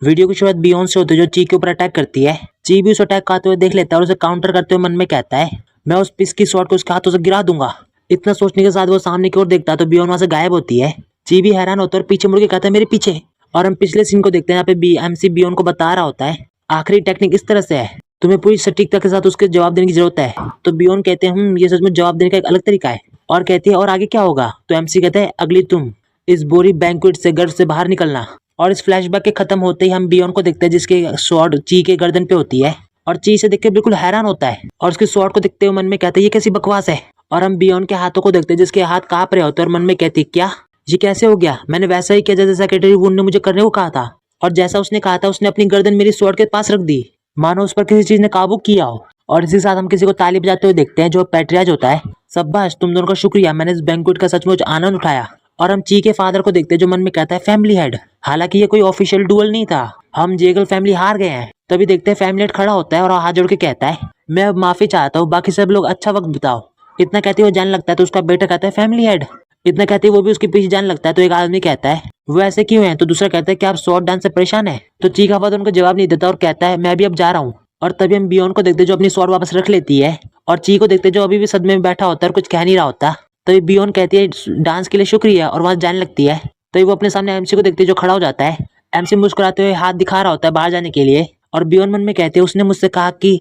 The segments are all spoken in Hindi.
वीडियो की शुरुआत बियॉन्स से होती है जो ची के ऊपर अटैक करती है। ची भी उस अटैक को आते हुए देख लेता है और उसे काउंटर करते हुए मन में कहता है मैं उस पिस की शॉट को उसके हाथों से गिरा दूंगा। इतना सोचने के साथ वो सामने की ओर देखता है तो बियॉन वहां से गायब होती है। ची भी हैरान होता है और पीछे मुड़ के कहता है मेरे पीछे। और हम पिछले सीन को देखते हैं यहाँ पे BMC बियॉन को बता रहा होता है आखिरी टेक्निक इस तरह से है, तुम्हें पूरी सटीकता के साथ उसके जवाब देने की जरूरत है। तो बियॉन कहते हैं ये सच में जवाब देने का एक अलग तरीका है। और कहती है और आगे क्या होगा। तो MC कहते हैं अगली तुम इस बोरी बैंक्वेट से घर से बाहर निकलना। और इस फ्लैशबैक के खत्म होते ही हम बियॉन को देखते हैं जिसके स्वॉर्ड ची के गर्दन पे होती है। और ची से देख के बिल्कुल हैरान होता है और उसके स्वॉर्ड को देखते हुए मन में कहता है ये कैसी बकवास है। और हम बियॉन के हाथों को देखते हैं जिसके हाथ कांप रहे होते हैं और मन में कहती है क्या ये कैसे हो गया, मैंने वैसा ही किया जैसे सेक्रेटरी वुड ने मुझे करने को कहा था। और जैसा उसने कहा था उसने अपनी गर्दन मेरी स्वॉर्ड के पास रख दी मानो उस पर किसी चीज ने काबू किया हो। और इसी के साथ हम किसी को ताली बजाते हुए देखते हैं जो पैट्रियाज होता है। शाबाश तुम दोनों का शुक्रिया, मैंने इस बैंक्वेट का सचमुच आनंद उठाया। और हम ची के फादर को देखते हैं जो मन में कहता है फैमिली हेड। हालांकि ये कोई ऑफिशियल डुअल नहीं था, हम जेगल फैमिली हार गए हैं। तभी देखते हैं फैमिली हेड खड़ा होता है और हाथ जोड़ के कहता है मैं अब माफी चाहता हूँ, बाकी सब लोग अच्छा वक्त बिताओ। इतना कहते वो जाने लगता है तो उसका बेटा कहता है फैमिली हेड। इतना कहते वो भी उसके पीछे जाने लगता है तो एक आदमी कहता है वो ऐसे क्यों है। तो दूसरा कहता है कि आप शॉर्ट डांस से परेशान है। तो ची का फादर उनको जवाब नहीं देता और कहता है मैं भी अब जा रहा हूँ। और तभी हम बियॉन को देखते जो अपनी स्वॉर्ड वापस रख लेती है और ची को देखते जो अभी भी सदमे में बैठा होता है और कुछ कह नहीं रहा होता। तभी बियॉन कहती है डांस के लिए शुक्रिया और वहां जाने लगती है। तभी वो अपने सामने MC को देखते जो खड़ा हो जाता है। MC मुस्कुराते हुए हाथ दिखा रहा होता है बाहर जाने के लिए। और बियॉन मन में कहते हैं उसने मुझसे कहा कि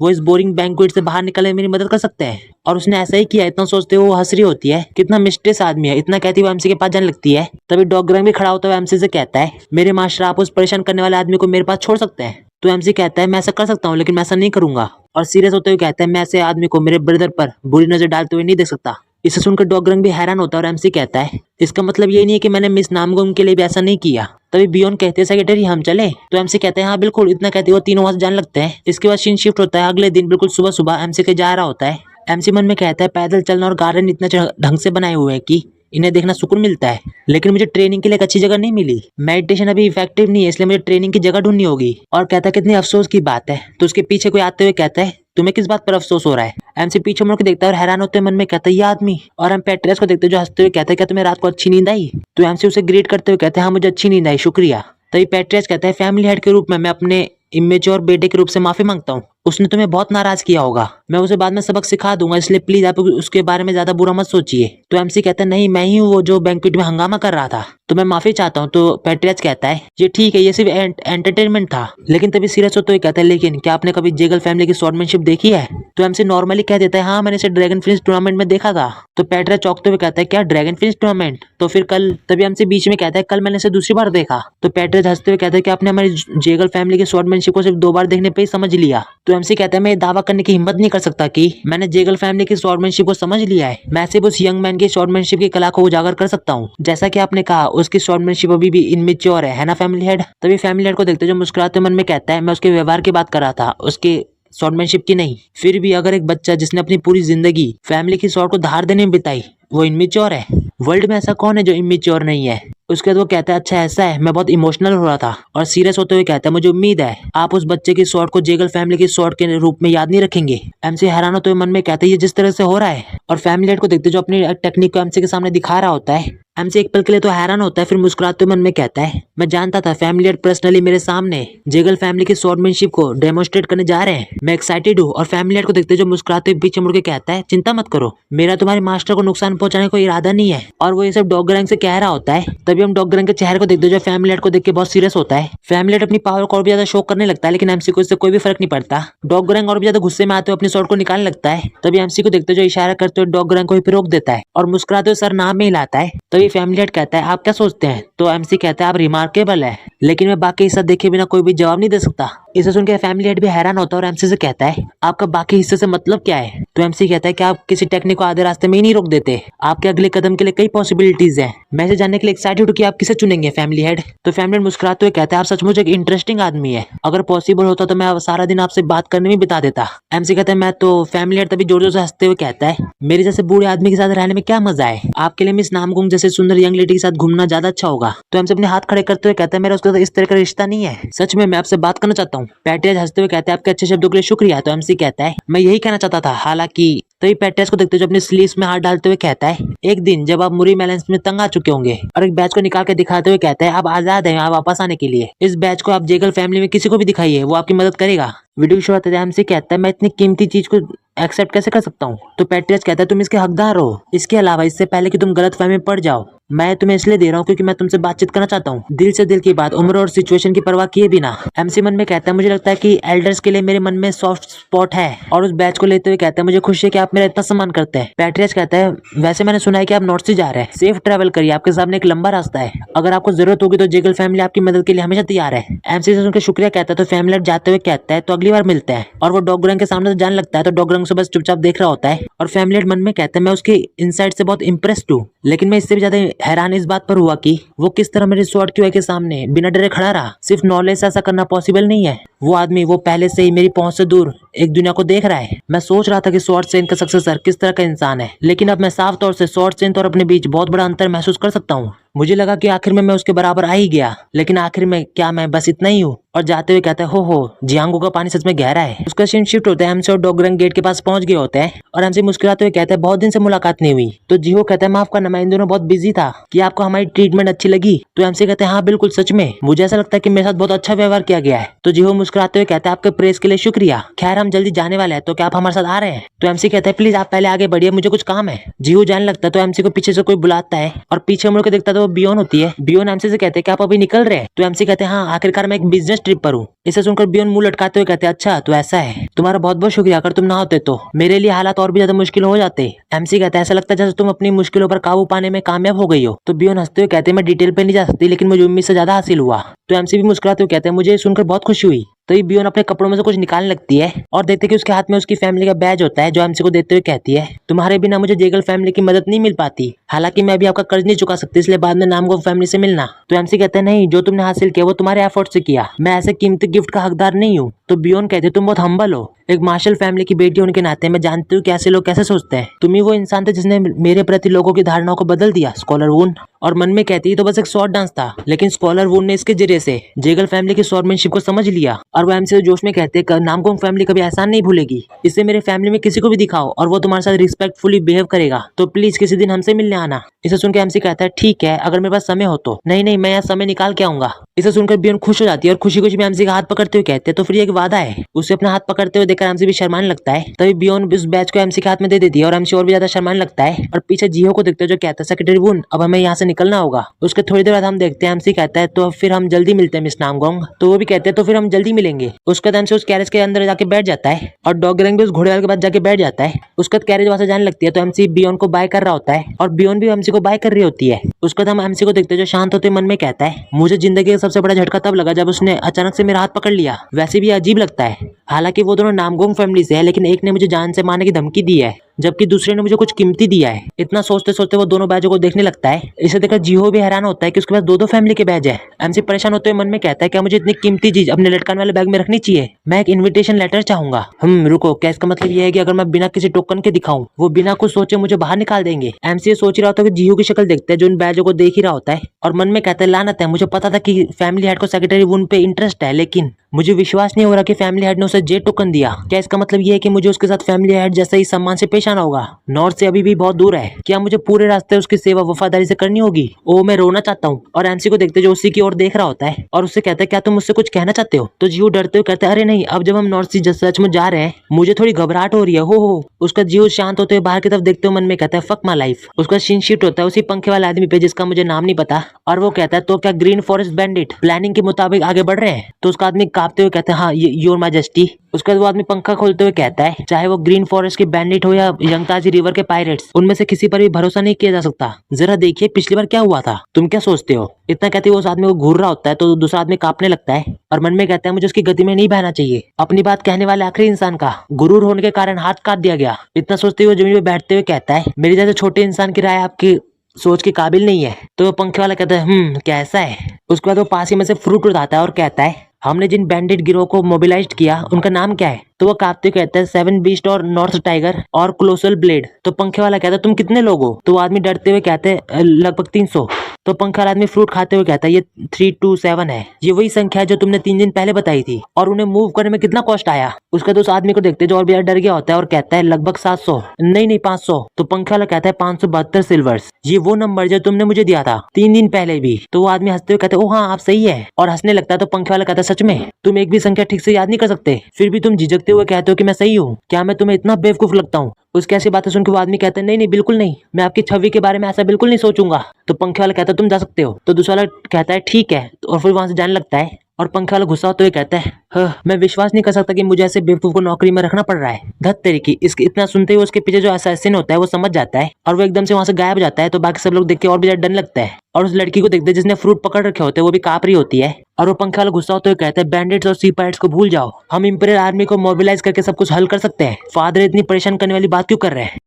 वो इस बोरिंग बैंक्वेट से बाहर निकलने में मेरी मदद कर सकते हैं और उसने ऐसा ही किया। इतना सोचते हुए वो हंस रही होती है कितना मिस्टेस आदमी है। इतना कहती हुए MC के पास जाने लगती है। तभी डॉग ग्रैंग भी खड़ा होता हुआ MC से कहता है मेरे मास्टर आप उस परेशान करने वाले आदमी को मेरे पास छोड़ सकते हैं। तो MC कहता है मैं ऐसा कर सकता हूँ लेकिन मैं ऐसा नहीं करूंगा। और सीरियस होते हुए कहता है मैं ऐसे आदमी को मेरे ब्रदर पर बुरी नजर डालते हुए नहीं देख सकता। इसे सुनकर डॉग ग्रैंग भी हैरान होता है और MC कहता है इसका मतलब ये नहीं है कि मैंने मिस नामगुम के लिए भी ऐसा नहीं किया। तभी बियॉन कहते हैं सेक्रेटरी हम चले। तो MC कहते हैं हाँ बिल्कुल। इतना कहते वो तीनों वहां से जाने लगते हैं। इसके बाद सीन शिफ्ट होता है अगले दिन बिल्कुल सुबह सुबह MC के जा रहा होता है। MC मन में कहता है पैदल चलना और गार्डन इतना ढंग से बनाए हुए हैं कि इन्हें देखना सुकून मिलता है, लेकिन मुझे ट्रेनिंग के लिए एक अच्छी जगह नहीं मिली। मेडिटेशन अभी इफेक्टिव नहीं है इसलिए मुझे ट्रेनिंग की जगह ढूंढनी होगी। और कहता है कितनी अफसोस की बात है। तो उसके पीछे कोई आते हुए कहता है तुम्हें किस बात पर अफसोस हो रहा है। MC पीछे मुड़ के देखता है और हैरान होते मन में कहता है ये आदमी। और हम पैट्रियस को देखते जो हंसते हुए कहता है क्या तुम्हें रात को अच्छी नींद आई। तो MC उसे ग्रीट करते हुए कहते हैं हाँ मुझे अच्छी नींद आई शुक्रिया। तभी पैट्रियस कहता है फैमिली हेड के रूप में मैं अपने इमेच्योर बेटे के रूप से माफी मांगता हूँ, उसने तुम्हें बहुत नाराज किया होगा, मैं उसे बाद में सबक सिखा दूंगा इसलिए प्लीज आप उसके बारे में ज्यादा बुरा मत सोचिए। तो MC कहता है नहीं मैं ही हूँ वो जो बैंक्वेट में हंगामा कर रहा था, तो मैं माफी चाहता हूँ। तो पैट्रियस कहता है ये ठीक है ये सिर्फ एंटरटेनमेंट था। लेकिन तभी सीरियस होते हुए कहता है लेकिन क्या आपने कभी जेगल फैमिली की स्वॉर्डमैनशिप देखी है। तो MC नॉर्मली कह देता है हाँ मैंने इसे ड्रैगन फिनिश टूर्नामेंट में देखा था। तो पैट्रियस चौंकते हुए कहता है क्या ड्रैगन फिनिश टूर्नामेंट, तो फिर कल। तभी MC बीच में कहता है कल मैंने इसे दूसरी बार देखा। तो पैट्रियस हंसते हुए कहता है कि आपने हमारी जेगल फैमिली की स्वॉर्डमैनशिप को सिर्फ 2 बार देखने पे ही समझ लिया। तो MC कहता है मैं दावा करने की हिम्मत नहीं कर सकता कि मैंने जेगल फैमिली की स्वॉर्डमैनशिप को समझ लिया है, मैं सिर्फ उस यंग मैन की स्वॉर्डमैनशिप की कला को उजागर कर सकता हूँ। जैसा कि आपने कहा उसकी स्वॉर्डमैनशिप अभी भी इनमेच्योर है ना फैमिली हेड। तभी फैमिली हेड को देखते जो मुस्कुराते मन में कहता है मैं उसके व्यवहार की बात कर रहा था, उसके स्वॉर्डमैनशिप की नहीं। फिर भी अगर एक बच्चा जिसने अपनी पूरी जिंदगी फैमिली की स्वॉर्ड को धार देने में बिताई वो इनमेच्योर है, वर्ल्ड में ऐसा कौन है जो इमेच्योर नहीं है। उसके बाद वो कहता है अच्छा ऐसा है, मैं बहुत इमोशनल हो रहा था। और सीरियस होते हुए कहता है मुझे उम्मीद है आप उस बच्चे की शॉट को जेगल फैमिली की शॉट के रूप में याद नहीं रखेंगे। MC हैरान होते हुए मन में कहता है ये जिस तरह से हो रहा है। और फैमिली हेड को देखते जो अपनी टेक्निक को MC के सामने दिखा रहा होता है। MC एक पल के लिए तो हैरान होता है फिर मुस्कुराते हुए मन में कहता है मैं जानता था फैमिली हेड पर्सनली मेरे सामने जेगल फैमिली की स्वॉर्डमैनशिप को डेमोन्स्ट्रेट करने जा रहे हैं, मैं एक्साइटेड हूँ। और फैमिली हेड को देखते जो मुस्कुराते हुए पीछे मुड़ के कहता है चिंता मत करो, मेरा तुम्हारे मास्टर को नुकसान पहुंचाने का इरादा नहीं है। और वो ये सब डॉग ग्रैंग से कह रहा होता है। तभी हम डॉग ग्रैंग के चेहरे को देखते जो फैमिली हेड को देख के बहुत सीरियस होता है। फैमिली हेड अपनी पावर को और भी ज्यादा शो करने लगता है लेकिन MC को इससे कोई भी फर्क नहीं पड़ता। डॉग ग्रैंग और भी ज्यादा गुस्से में आते हुए अपनी शॉट को निकालने लगता है। तभी MC को देखते जो इशारा करते हुए डॉग ग्रैंग को ही रोक देता है और मुस्कुराते हुए सर नाम में हिलाता है। तभी फैमिली हेड कहता है आप क्या सोचते हैं। तो MC कहता है आप रिमार्केबल है, लेकिन मैं बाकी हिस्सा देखे बिना कोई भी जवाब नहीं दे सकता। इसे सुन के फैमिली हेड भी हैरान होता है और MC से कहता है आपका बाकी हिस्से से मतलब क्या है। तो MC कहता है कि आप किसी टेक्निक को आधे रास्ते में ही नहीं रोक देते, आपके अगले कदम के लिए कई पॉसिबिलिटीज हैं। मैं इसे जानने के लिए एक्साइटेड हूँ कि आप किसे चुनेंगे फैमिली हेड। तो फैमिली हेड मुस्कुराते हुए कहता है आप सचमुच एक इंटरेस्टिंग आदमी है, अगर पॉसिबल होता तो मैं सारा दिन आपसे बात करने में बिता देता। MC कहता है मैं तो। फैमिली हेड तभी जोर जोर से हंसते हुए कहता है मेरे जैसे बूढ़े आदमी के साथ रहने में क्या मजा है, आपके लिए मिस नामगुम जैसे सुंदर यंग लेडी के साथ घूमना ज्यादा अच्छा होगा। तो MC अपने हाथ खड़े करते हुए कहता है मेरा उसके साथ इस तरह का रिश्ता नहीं है, सच में मैं आपसे बात करना चाहता हूँ। पैट्रियस हंसते हुए कहता है आपके अच्छे शब्दों के लिए शुक्रिया। तो MC कहता है मैं यही कहना चाहता था, हालांकि तो ये पेट्रियस को देखते जो अपने स्लीव्स में हाथ डालते हुए कहता है, एक दिन जब आप मुरी मेलेंस में तंग आ चुके होंगे, और एक बैच को निकाल के दिखाते हुए कहता है, आप आजाद हैं आप वापस आने के लिए। इस बैच को आप जेगल फैमिली में किसी को भी दिखाइए, वो आपकी मदद करेगा। वीडियो की शुरुआत हमसे कहता है, मैं इतनी कीमती चीज को एक्सेप्ट कैसे कर सकता हूँ। तो पेट्रियस कहता है, तुम इसके हकदार हो। इसके अलावा इससे पहले कि तुम गलत फहमी में पड़ जाओ, मैं तुम्हें इसलिए दे रहा हूँ क्योंकि मैं तुमसे बातचीत करना चाहता हूँ, दिल से दिल की बात, उम्र और सिचुएशन की परवाह किए बिना। एमसी मन में कहता है, मुझे लगता है कि एल्डर्स के लिए मेरे मन में सॉफ्ट स्पॉट है। और उस बैच को लेते हुए कहता है, मुझे खुशी है कि आप मेरा इतना सम्मान करते हैं। पेट्रियस कहता है, वैसे मैंने सुना है कि आप नॉर्थ से जा रहे हैं, सेफ ट्रैवल करिए, आपके सामने एक लंबा रास्ता है, अगर आपको जरूरत होगी तो जेगल फैमिली आपकी मदद के लिए हमेशा तैयार है। एमसी से सुनकर शुक्रिया कहता है तो फैमिली जाते हुए कहता है, तो अगली बार मिलते हैं। और वो डॉग रंग के सामने से जाने लगता है तो डॉग रंग से बस चुपचाप देख रहा होता है। और फैमिली मन में कहता है, मैं उसके इनसाइड से बहुत इंप्रेस्ड हूँ, लेकिन मैं इससे भी ज्यादा हैरान इस बात पर हुआ कि वो किस तरह मेरे स्वॉर्ड क्यू के सामने बिना डरे खड़ा रहा। सिर्फ नॉलेज से ऐसा करना पॉसिबल नहीं है। वो आदमी वो पहले से ही मेरी पहुंच से दूर एक दुनिया को देख रहा है। मैं सोच रहा था कि स्वॉर्ड सेन का सक्सेसर किस तरह का इंसान है, लेकिन अब मैं साफ तौर से स्वॉर्ड सेन और अपने बीच बहुत बड़ा अंतर महसूस कर सकता हूँ। मुझे लगा कि आखिर में मैं उसके बराबर आ ही गया, लेकिन आखिर में क्या मैं बस इतना ही हूँ। और जाते हुए कहता है, हो जियांगो का पानी सच में गहरा है। उसका सीन शिफ्ट होता है, हमसे और डॉगरंग गेट के पास पहुंच गए होते हैं और हमसे मुस्कुराते हुए कहता है, बहुत दिन से मुलाकात नहीं हुई। तो जिहो कहता है, माफ करना मैं इन दोनों बहुत बिजी था, कि आपको हमारी ट्रीटमेंट अच्छी लगी। तो हमसे कहते हैं, हाँ बिल्कुल सच में, मुझे ऐसा लगता है कि मेरे साथ बहुत अच्छा व्यवहार किया गया है। तो जिहो मुस्कुराते हुए कहता है, आपके प्रेस के लिए शुक्रिया, खैर हम जल्दी जाने वाले हैं, तो क्या आप हमारे साथ आ रहे हैं। तो एमसी कहता है, प्लीज आप पहले आगे बढ़िए, मुझे कुछ काम है। जिहो जाने लगता है तो एमसी को पीछे से कोई बुलाता है और पीछे मुड़ के देखता है तो वो बियोन होती है। बियोन एमसी से कहते हैं, क्या आप अभी निकल रहे हैं। तो एमसी कहते हैं, हाँ आखिरकार मैं एक बिजनेस ट्रिप पर हूँ। इसे सुनकर बियोन मुंह लटकाते हुए कहते हैं, अच्छा तो ऐसा है, तुम्हारा बहुत बहुत शुक्रिया, अगर तुम ना होते तो मेरे लिए हालात और भी ज्यादा मुश्किल हो जाते। एमसी कहता है, ऐसा लगता है जैसे तुम अपनी मुश्किलों पर काबू पाने में कामयाब हो गई हो। तो बियोन हंसते हुए कहते हैं, मैं डिटेल पे नहीं जा सकती, लेकिन मुझे उम्मीद से ज्यादा हासिल हुआ। तो एमसी भी मुस्कुराते हुए कहते हैं, मुझे सुनकर बहुत खुशी हुई। तो ये बियोन अपने कपड़ों में से कुछ निकालने लगती है और देखते कि उसके हाथ में उसकी फैमिली का बैज होता है, जो एमसी को देते हुए कहती है, तुम्हारे बिना मुझे जेगल फैमिली की मदद नहीं मिल पाती, हालांकि मैं अभी आपका कर्ज नहीं चुका सकती, इसलिए बाद में नामगोंग फैमिली से मिलना। तो एमसी कहते हैं, नहीं, जो तुमने हासिल किया वो तुम्हारे एफर्ट से किया, मैं ऐसे कीमती गिफ्ट का हकदार नहीं हूँ। तो बियोन कहते, तुम बहुत हम्बल हो, एक मार्शल फैमिली की बेटी होने के नाते मैं जानती हूँ कैसे लोग कैसे सोचते हैं। तुम ही वो इंसान थे जिसने मेरे प्रति लोगों की धारणाओं को बदल दिया, स्कॉलर वून। और मन में कहती है, तो बस एक शॉर्ट डांस था, लेकिन स्कॉलर वून ने इसके जरिए से जेगल फैमिली की स्वॉर्डमैनशिप को समझ लिया। और वो एमसी जोश में कहते हैं, नामगोंग फैमिली कभी एहसान नहीं भूलेगी, इसे मेरे फैमिली में किसी को भी दिखाओ और वो तुम्हारे साथ रिस्पेक्टफुली बिहेव करेगा, तो प्लीज किसी दिन हमसे मिलने आना। इसे सुनकर एमसी कहता है, ठीक है, अगर मेरे पास समय हो तो। नहीं, मैं यहाँ समय निकाल के आऊंगा। इसे सुनकर बियोन खुश हो जाती है और खुशी खुशी में एमसी का हाथ पकड़ते हुए कहते हैं, तो फिर एक वादा है। उसे अपना हाथ पकड़ते हुए देखकर एमसी भी शर्माने लगता है। तभी बियोन उस बैच को एमसी के हाथ में दे देती है और एमसी और भी ज्यादा शर्माने लगता है। और पीछे जिहो को देखते हैं जो कहता है, सेक्रेटरी वून, अब हमें यहाँ से निकलना होगा। उसके थोड़ी देर बाद हम देखते हैं एमसी कहता है, तो फिर हम जल्दी मिलते हैं मिस नामगोंग। तो वो भी कहते हैं, तो फिर हम जल्दी मिलेंगे। उसके बाद एमसी उस कैरेज के अंदर जाके बैठ जाता है और डॉगरंग भी उस घोड़े वाले के पास जाके बैठ जाता है। उसके बाद कैरेज वहां से जाने लगती है तो एमसी बियोन को बाय कर रहा होता है और बियोन भी एमसी को बाय कर रही होती है। उसके बाद हम एमसी को देखते हैं जो शांत होते मन में कहता है, मुझे जिंदगी का सबसे बड़ा झटका तब लगा जब उसने अचानक से मेरा हाथ पकड़ लिया। वैसे भी अजीब लगता है, हालांकि वो दोनों नामगोंग फैमिली से है, लेकिन एक ने मुझे जान से मारने की धमकी दी है जबकि दूसरे ने मुझे कुछ कीमती दिया है। इतना सोचते सोचते वो दोनों बैजों को देखने लगता है। इसे देखकर जिहो भी हैरान होता है कि उसके पास दो फैमिली के बैज है। एमसी परेशान होते हुए मन में कहता है, क्या मुझे इतनी कीमती चीज अपने लटकाने वाले बैग में रखनी चाहिए? मैं एक इन्विटेशन लेटर चाहूंगा। रुको, क्या इसका मतलब ये है कि अगर मैं बिना किसी टोकन के दिखाऊं वो बिना कुछ सोचे मुझे बाहर निकाल देंगे? एमसी सोच रहा होता है कि जिहो की शक्ल देखते हैं जो इन बैजों को देख ही रहा होता है और मन में कहता है, लानत है, मुझे पता था कि फैमिली हेड को सेक्रेटरी वून पे इंटरेस्ट है, लेकिन मुझे विश्वास नहीं हो रहा कि फैमिली हेड ने उसे जे टोकन दिया। क्या इसका मतलब ये है कि मुझे उसके साथ फैमिली हेड जैसे ही सम्मान से पेश आना होगा? नॉर्थ से अभी भी बहुत दूर है, क्या मुझे पूरे रास्ते उसकी सेवा वफादारी से करनी होगी? ओ, मैं रोना चाहता हूँ। और एमसी को देखते जो उसी की ओर देख रहा होता है और उससे कहता है, क्या तुम मुझसे कुछ कहना चाहते हो? तो जियो डरते हुए कहता है, अरे नहीं, अब जब हम नॉर्थ सी सचमुच जा रहे हैं मुझे थोड़ी घबराहट हो रही है। हो। उसका जियो शांत होते हुए बाहर की तरफ देखते हुए मन में कहता है, फक माय लाइफ। उसका सीन शिफ्ट होता है उसी पंखे वाले आदमी पे जिसका मुझे नाम नहीं पता और वो कहता है, तो क्या ग्रीन फॉरेस्ट बैंडिट प्लानिंग के मुताबिक आगे बढ़ रहे हैं? तो उसका आदमी कांपते हुए कहता है, हाँ योर मैजेस्टी। उसके बाद वो आदमी पंखा खोलते हुए कहता है, चाहे वो ग्रीन फॉरेस्ट के बैंडिट हो या यंगताजी रिवर के पायरेट्स, उनमें से किसी पर भी भरोसा नहीं किया जा सकता। जरा देखिए पिछली बार क्या हुआ था, तुम क्या सोचते हो? इतना कहते हुए उस आदमी को घूर रहा होता है तो दूसरा आदमी कांपने लगता है और मन में कहता है, मुझे उसकी गति में नहीं बहना चाहिए। अपनी बात कहने वाले आखिरी इंसान का गुरूर होने के कारण हाथ काट दिया गया। इतना सोचते हुए जमीन पे बैठते हुए कहता है, मेरे जैसे छोटे इंसान की राय आपकी सोच के काबिल नहीं है। तो वो पंखे वाला कहता है, कैसा है? उसके बाद वो पास ही में से फ्रूट उठाता है और कहता है, हमने जिन बैंडिट गिरोह को मोबिलाइज किया उनका नाम क्या है? तो वो कांपते कहता है 7 बीस्ट और नॉर्थ टाइगर और कोलोसल ब्लेड। तो पंखे वाला कहता है तुम कितने लोग हो? तो वो आदमी डरते हुए कहते हैं लगभग 300। तो पंखे वाला आदमी फ्रूट खाते हुए कहता है ये 327 है, ये वही संख्या है जो तुमने 3 दिन पहले बताई थी। और उन्हें मूव करने में कितना कॉस्ट आया? उसका दोस्त आदमी को देखते जो और भी ज्यादा डर गया होता है और कहता है लगभग 700। नहीं 500। तो पंखे वाला कहता है 572 सिल्वर्स, ये वो नंबर जो तुमने मुझे दिया था 3 दिन पहले भी। तो वो आदमी हंसते हुए कहते है ओ हाँ आप सही है, और हंसने लगता है। तो पंखे वाला कहता है सच में तुम एक भी संख्या ठीक से याद नहीं कर सकते, फिर भी तुम झिझकते हुए कहते हो कि मैं सही हूँ, क्या मैं तुम्हें इतना बेवकूफ लगता हूँ? उसकी ऐसी बातें सुनकर वो आदमी कहता है नहीं बिल्कुल नहीं, मैं आपकी छवि के बारे में ऐसा बिल्कुल नहीं सोचूंगा। तो पंखे वाला कहता है तुम जा सकते हो। तो दूसरा वाला कहता है ठीक है, और फिर वहां से जाने लगता है। और पंखे वाला गुस्सा होते हुए कहता है मैं विश्वास नहीं कर सकता कि मुझे ऐसे बेवकूफ को नौकरी में रखना पड़ रहा है। धत तेरी की। इसके इतना सुनते ही उसके पीछे जो असैसिन होता है वो समझ जाता है और वो एकदम से वहां से गायब हो जाता है। तो बाकी सब लोग देख के और भी ज्यादा डर लगता है, और उस लड़की को देखते हैं जिसने फ्रूट पकड़ रखे होते हैं वो भी कांप रही होती है। और वो पंखे वाला गुस्सा होते हुए कहता है बैंडिट्स और सीपाइट्स को भूल जाओ, हम इंपीरियल आर्मी को मोबिलाइज करके सब कुछ हल कर सकते हैं। फादर इतनी परेशान करने वाली बात क्यों कर रहे हैं?